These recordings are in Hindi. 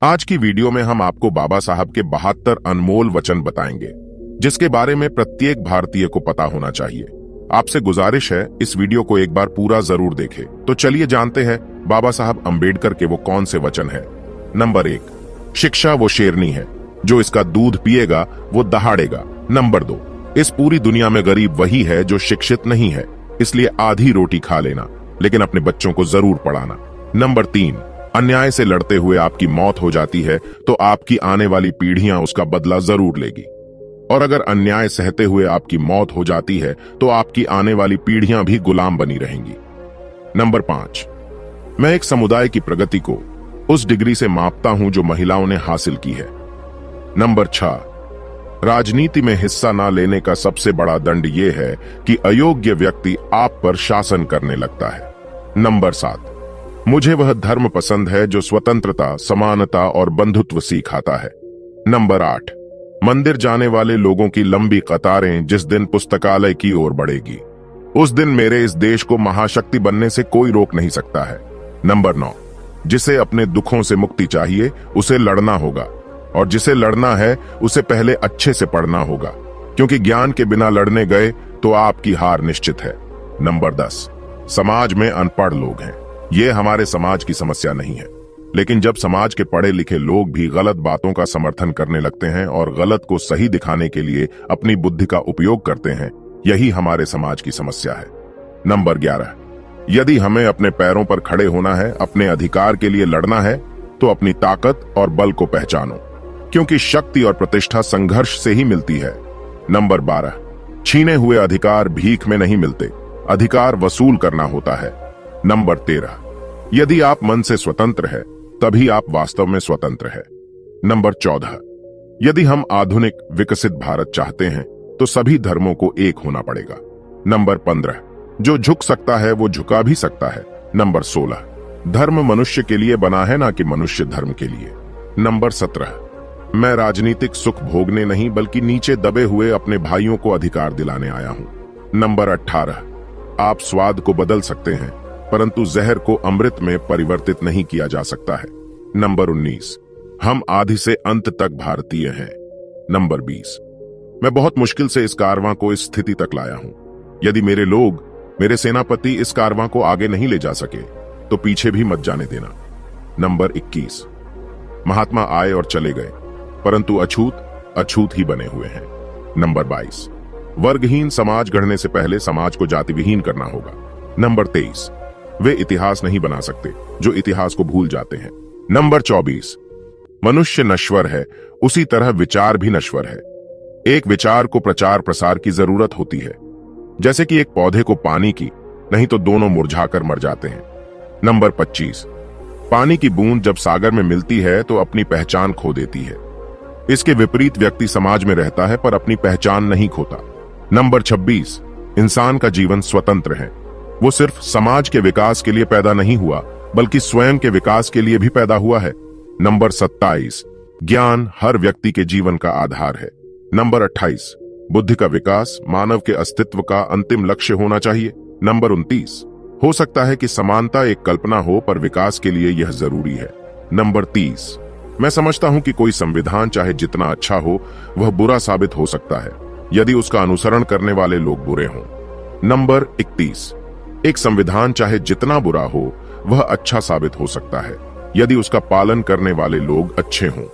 आज की वीडियो में हम आपको बाबा साहब के 72 अनमोल वचन बताएंगे, जिसके बारे में प्रत्येक भारतीय को पता होना चाहिए। आपसे गुजारिश है इस वीडियो को एक बार पूरा जरूर देखें। तो चलिए जानते हैं बाबा साहब अंबेडकर के वो कौन से वचन हैं। नंबर 1, शिक्षा वो शेरनी है, जो इसका दूध पिएगा वो दहाड़ेगा। नंबर 2, इस पूरी दुनिया में गरीब वही है जो शिक्षित नहीं है, इसलिए आधी रोटी खा लेना लेकिन अपने बच्चों को जरूर पढ़ाना। नंबर 3, अन्याय से लड़ते हुए आपकी मौत हो जाती है तो आपकी आने वाली पीढ़ियां उसका बदला जरूर लेगी, और अगर अन्याय सहते हुए आपकी मौत हो जाती है तो आपकी आने वाली पीढ़ियां भी गुलाम बनी रहेंगी। नंबर 5, मैं एक समुदाय की प्रगति को उस डिग्री से मापता हूं जो महिलाओं ने हासिल की है। नंबर 6, राजनीति में हिस्सा न लेने का सबसे बड़ा दंड यह है कि अयोग्य व्यक्ति आप पर शासन करने लगता है। नंबर 7, मुझे वह धर्म पसंद है जो स्वतंत्रता, समानता और बंधुत्व सिखाता है। नंबर 8, मंदिर जाने वाले लोगों की लंबी कतारें जिस दिन पुस्तकालय की ओर बढ़ेगी, उस दिन मेरे इस देश को महाशक्ति बनने से कोई रोक नहीं सकता है। नंबर 9, जिसे अपने दुखों से मुक्ति चाहिए उसे लड़ना होगा, और जिसे लड़ना है उसे पहले अच्छे से पढ़ना होगा, क्योंकि ज्ञान के बिना लड़ने गए तो आपकी हार निश्चित है। नंबर 10, समाज में अनपढ़ लोग हैं, ये हमारे समाज की समस्या नहीं है, लेकिन जब समाज के पढ़े लिखे लोग भी गलत बातों का समर्थन करने लगते हैं और गलत को सही दिखाने के लिए अपनी बुद्धि का उपयोग करते हैं, यही हमारे समाज की समस्या है। नंबर 11, यदि हमें अपने पैरों पर खड़े होना है, अपने अधिकार के लिए लड़ना है, तो अपनी ताकत और बल को पहचानो, क्योंकि शक्ति और प्रतिष्ठा संघर्ष से ही मिलती है। नंबर 12, छीने हुए अधिकार भीख में नहीं मिलते, अधिकार वसूल करना होता है। नंबर 13, यदि आप मन से स्वतंत्र है तभी आप वास्तव में स्वतंत्र है। नंबर 14, यदि हम आधुनिक विकसित भारत चाहते हैं तो सभी धर्मों को एक होना पड़ेगा। नंबर 15, जो झुक सकता है वो झुका भी सकता है। नंबर 16, धर्म मनुष्य के लिए बना है ना कि मनुष्य धर्म के लिए। नंबर 17, मैं राजनीतिक सुख भोगने नहीं बल्कि नीचे दबे हुए अपने भाइयों को अधिकार दिलाने आया हूं। नंबर 18, आप स्वाद को बदल सकते हैं परंतु जहर को अमृत में परिवर्तित नहीं किया जा सकता है। नंबर 19, हम आदि से अंत तक भारतीय हैं। नंबर 20, मैं बहुत मुश्किल से इस कारवां को इस स्थिति तक लाया हूं। यदि मेरे लोग, मेरे सेनापति इस कारवां को आगे नहीं ले जा सके तो पीछे भी मत जाने देना। नंबर 21, महात्मा आए और चले गए परंतु अछूत ही बने हुए हैं। नंबर 22, वर्गहीन समाज गढ़ने से पहले समाज को जाति विहीन करना होगा। नंबर 23, वे इतिहास नहीं बना सकते जो इतिहास को भूल जाते हैं। नंबर 24, मनुष्य नश्वर है उसी तरह विचार भी नश्वर है। एक विचार को प्रचार प्रसार की जरूरत होती है, जैसे कि एक पौधे को पानी की, नहीं तो दोनों मुरझाकर मर जाते हैं। नंबर 25, पानी की बूंद जब सागर में मिलती है तो अपनी पहचान खो देती है। इसके विपरीत व्यक्ति समाज में रहता है पर अपनी पहचान नहीं खोता। नंबर 26, इंसान का जीवन स्वतंत्र है, वो सिर्फ समाज के विकास के लिए पैदा नहीं हुआ बल्कि स्वयं के विकास के लिए भी पैदा हुआ है। नंबर 27, ज्ञान हर व्यक्ति के जीवन का आधार है। नंबर 28, बुद्धि का विकास मानव के अस्तित्व का अंतिम लक्ष्य होना चाहिए। नंबर 29, हो सकता है कि समानता एक कल्पना हो पर विकास के लिए यह जरूरी है। नंबर 30, मैं समझता हूं कि कोई संविधान चाहे जितना अच्छा हो वह बुरा साबित हो सकता है यदि उसका अनुसरण करने वाले लोग बुरे हों। नंबर 31, एक संविधान चाहे जितना बुरा हो वह अच्छा साबित हो सकता है यदि उसका पालन करने वाले लोग अच्छे हों।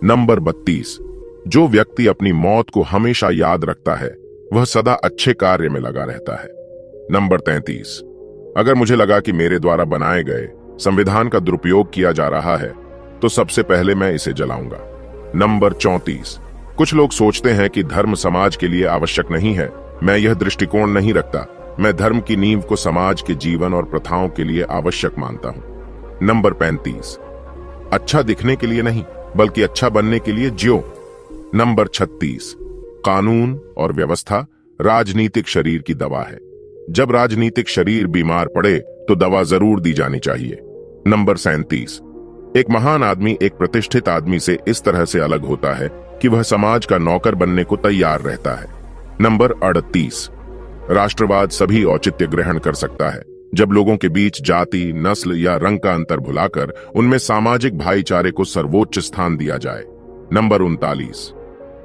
नंबर 32, जो व्यक्ति अपनी मौत को हमेशा याद रखता है वह सदा अच्छे कार्य में लगा रहता है। नंबर 33, अगर मुझे लगा कि मेरे द्वारा बनाए गए संविधान का दुरुपयोग किया जा रहा है तो सबसे पहले मैं इसे जलाऊंगा। नंबर 34, कुछ लोग सोचते हैं कि धर्म समाज के लिए आवश्यक नहीं है। मैं यह दृष्टिकोण नहीं रखता। मैं धर्म की नींव को समाज के जीवन और प्रथाओं के लिए आवश्यक मानता हूं। नंबर 35, अच्छा दिखने के लिए नहीं बल्कि अच्छा बनने के लिए जियो। नंबर 36, कानून और व्यवस्था राजनीतिक शरीर की दवा है। जब राजनीतिक शरीर बीमार पड़े तो दवा जरूर दी जानी चाहिए। नंबर 37, एक महान आदमी एक प्रतिष्ठित आदमी से इस तरह से अलग होता है कि वह समाज का नौकर बनने को तैयार रहता है। नंबर 38, राष्ट्रवाद सभी औचित्य ग्रहण कर सकता है जब लोगों के बीच जाति, नस्ल या रंग का अंतर भुलाकर उनमें सामाजिक भाईचारे को सर्वोच्च स्थान दिया जाए। नंबर 39,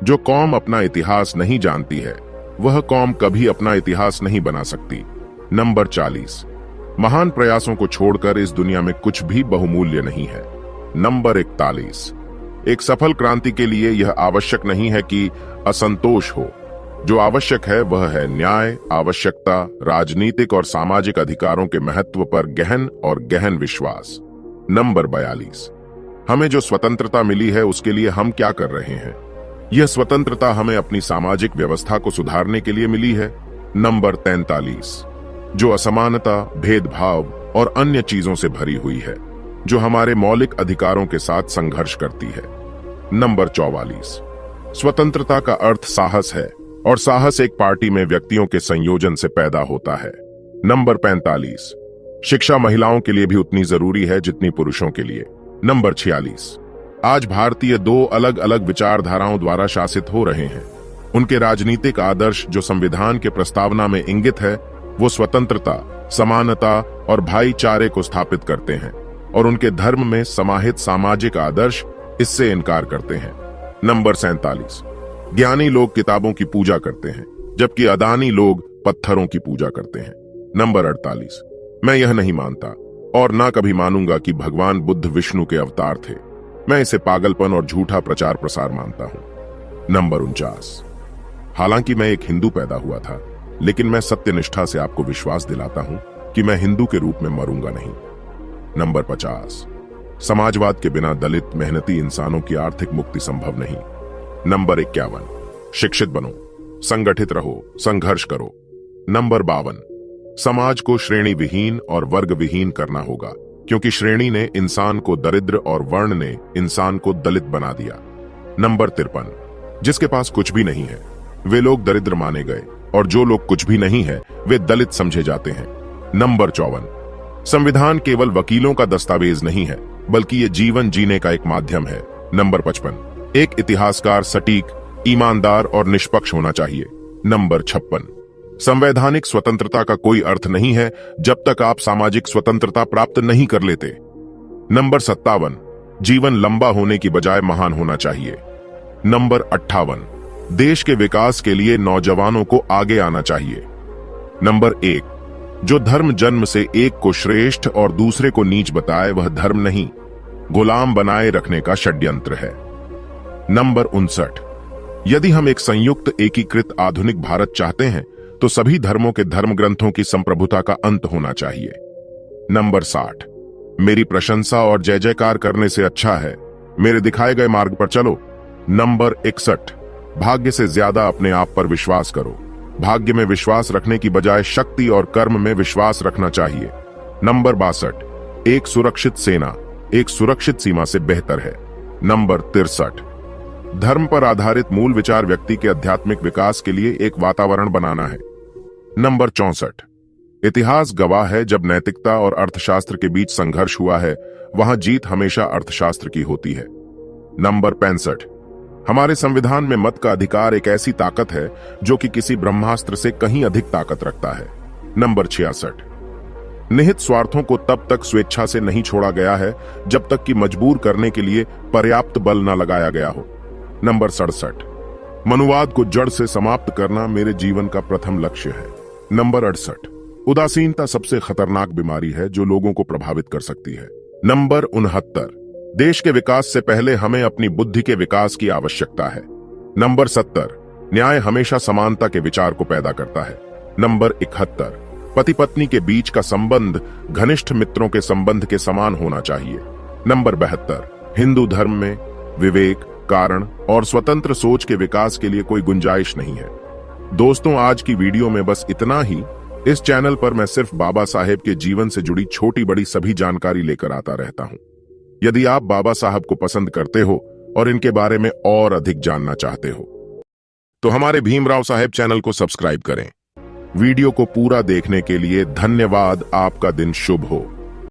जो कौम अपना इतिहास नहीं जानती है वह कौम कभी अपना इतिहास नहीं बना सकती। नंबर 40, महान प्रयासों को छोड़कर इस दुनिया में कुछ भी बहुमूल्य नहीं है। नंबर 41, एक सफल क्रांति के लिए यह आवश्यक नहीं है कि असंतोष हो, जो आवश्यक है वह है न्याय, आवश्यकता, राजनीतिक और सामाजिक अधिकारों के महत्व पर गहन विश्वास। नंबर 42, हमें जो स्वतंत्रता मिली है उसके लिए हम क्या कर रहे हैं? यह स्वतंत्रता हमें अपनी सामाजिक व्यवस्था को सुधारने के लिए मिली है। नंबर 43, जो असमानता, भेदभाव और अन्य चीजों से भरी हुई है, जो हमारे मौलिक अधिकारों के साथ संघर्ष करती है। नंबर 44, स्वतंत्रता का अर्थ साहस है और साहस एक पार्टी में व्यक्तियों के संयोजन से पैदा होता है। नंबर 45, शिक्षा महिलाओं के लिए भी उतनी जरूरी है जितनी पुरुषों के लिए। नंबर 46, आज भारतीय दो अलग अलग विचारधाराओं द्वारा शासित हो रहे हैं। उनके राजनीतिक आदर्श जो संविधान के प्रस्तावना में इंगित है वो स्वतंत्रता, समानता और भाईचारे को स्थापित करते हैं और उनके धर्म में समाहित सामाजिक आदर्श इससे इनकार करते हैं। नंबर 47, ज्ञानी लोग किताबों की पूजा करते हैं जबकि अदानी लोग पत्थरों की पूजा करते हैं। नंबर 48, मैं यह नहीं मानता और ना कभी मानूंगा कि भगवान बुद्ध विष्णु के अवतार थे। मैं इसे पागलपन और झूठा प्रचार प्रसार मानता हूं। नंबर 49, हालांकि मैं एक हिंदू पैदा हुआ था, लेकिन मैं सत्यनिष्ठा से आपको विश्वास दिलाता हूं कि मैं हिंदू के रूप में मरूंगा नहीं। नंबर 50, समाजवाद के बिना दलित मेहनती इंसानों की आर्थिक मुक्ति संभव नहीं। नंबर 51, शिक्षित बनो, संगठित रहो, संघर्ष करो। नंबर 52, समाज को श्रेणी विहीन और वर्ग विहीन करना होगा, क्योंकि श्रेणी ने इंसान को दरिद्र और वर्ण ने इंसान को दलित बना दिया। नंबर 53, जिसके पास कुछ भी नहीं है वे लोग दरिद्र माने गए और जो लोग कुछ भी नहीं है वे दलित समझे जाते हैं। नंबर 54, संविधान केवल वकीलों का दस्तावेज नहीं है बल्कि ये जीवन जीने का एक माध्यम है। नंबर 55, एक इतिहासकार सटीक, ईमानदार और निष्पक्ष होना चाहिए। नंबर 56, संवैधानिक स्वतंत्रता का कोई अर्थ नहीं है जब तक आप सामाजिक स्वतंत्रता प्राप्त नहीं कर लेते। नंबर 57, जीवन लंबा होने की बजाय महान होना चाहिए। नंबर 58, देश के विकास के लिए नौजवानों को आगे आना चाहिए। नंबर 1, जो धर्म जन्म से एक को श्रेष्ठ और दूसरे को नीच बताए वह धर्म नहीं, गुलाम बनाए रखने का षड्यंत्र है। नंबर 59, यदि हम एक संयुक्त एकीकृत आधुनिक भारत चाहते हैं तो सभी धर्मों के धर्म ग्रंथों की संप्रभुता का अंत होना चाहिए। नंबर 60, मेरी प्रशंसा और जय जयकार करने से अच्छा है मेरे दिखाए गए मार्ग पर चलो। नंबर 61, भाग्य से ज्यादा अपने आप पर विश्वास करो। भाग्य में विश्वास रखने की बजाय शक्ति और कर्म में विश्वास रखना चाहिए। नंबर 62, एक सुरक्षित सेना एक सुरक्षित सीमा से बेहतर है। नंबर 63, धर्म पर आधारित मूल विचार व्यक्ति के आध्यात्मिक विकास के लिए एक वातावरण बनाना है। नंबर 64, इतिहास गवाह है जब नैतिकता और अर्थशास्त्र के बीच संघर्ष हुआ है वहां जीत हमेशा अर्थशास्त्र की होती है। नंबर 65, हमारे संविधान में मत का अधिकार एक ऐसी ताकत है जो कि किसी ब्रह्मास्त्र से कहीं अधिक ताकत रखता है। नंबर 66, निहित स्वार्थों को तब तक स्वेच्छा से नहीं छोड़ा गया है जब तक कि मजबूर करने के लिए पर्याप्त बल न लगाया गया हो। नंबर 67, मनुवाद को जड़ से समाप्त करना मेरे जीवन का प्रथम लक्ष्य है। नंबर 68, उदासीनता सबसे खतरनाक बीमारी है जो लोगों को प्रभावित कर सकती है। नंबर 69, देश के विकास से पहले हमें अपनी बुद्धि के विकास की आवश्यकता है। नंबर 70, न्याय हमेशा समानता के विचार को पैदा करता है। नंबर 71, पति पत्नी के बीच का संबंध घनिष्ठ मित्रों के संबंध के समान होना चाहिए। नंबर 72, हिंदू धर्म में विवेक, कारण और स्वतंत्र सोच के विकास के लिए कोई गुंजाइश नहीं है। दोस्तों, आज की वीडियो में बस इतना ही। इस चैनल पर मैं सिर्फ बाबा साहेब के जीवन से जुड़ी छोटी बड़ी सभी जानकारी लेकर आता रहता हूं। यदि आप बाबा साहब को पसंद करते हो और इनके बारे में और अधिक जानना चाहते हो तो हमारे भीमराव साहेब चैनल को सब्सक्राइब करें। वीडियो को पूरा देखने के लिए धन्यवाद। आपका दिन शुभ हो।